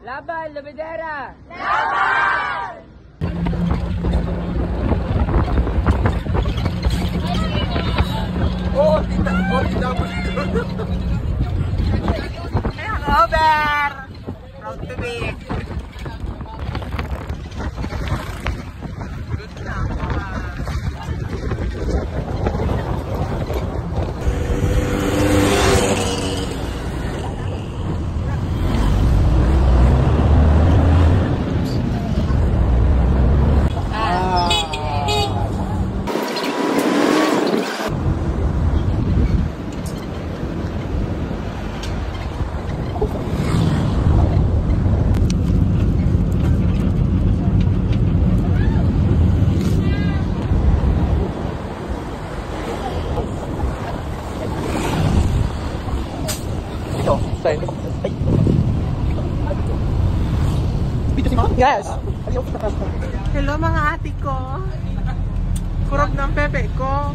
Laban, Lumidera! Oh, tita! Oh, tita! Over! Proud to be. Yes. Hello mga ate ko. Kurog ng pepe ko.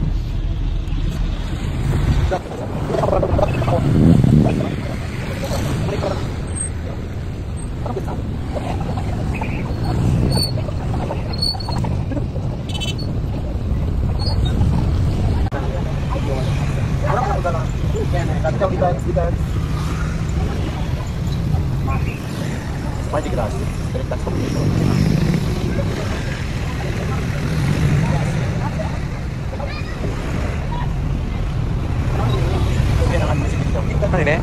Magic grass. That's kanina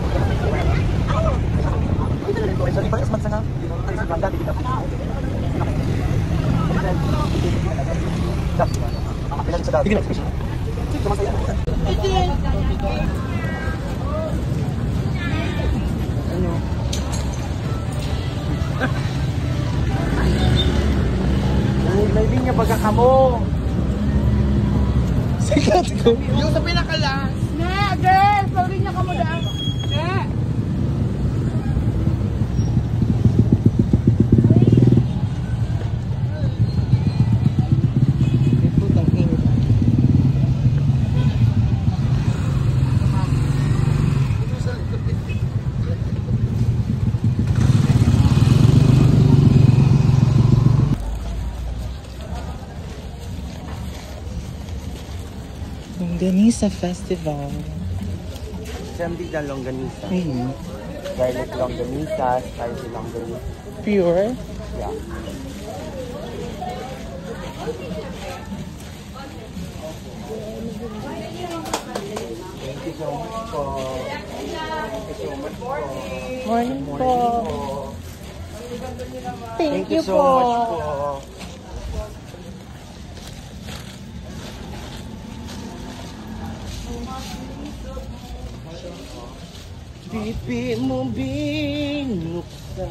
May linya baga kamo. sikat ko. Yung sa pinakalas. Ne, girl! Sorry niya ka mo daan. Ne! Longganisa Festival. Siyempre dyan longganisa. Mm. Garlic longganisa, spicy longganisa. Pure. Yeah. Thank you so much po. Thank you so much po. Morning po. Thank you so much po. Pipi mo binuksan.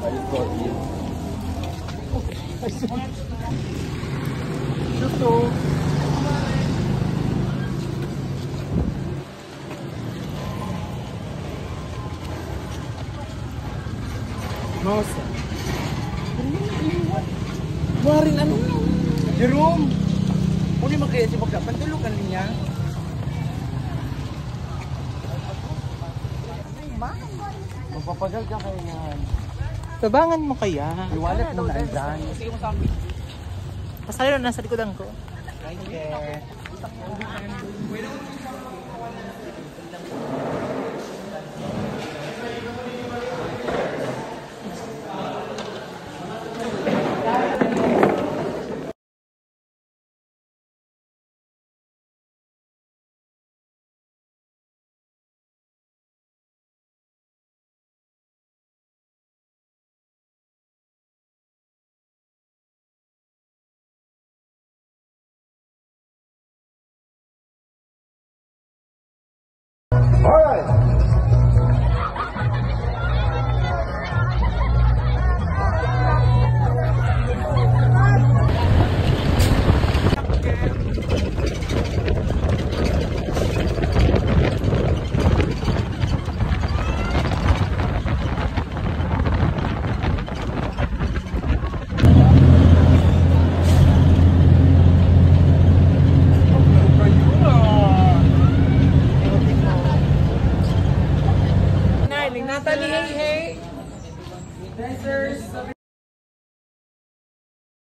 I got you. Ito. Mausa. Warin ano? Jerome! Uli magkaya si Magdapan, tulukan niya. Magpapagal ka kayo yan. Tabangan mo kaya. Iwalat mo na andyan. Pasalo na nasa likodan ko. Okay. All right. Dancers.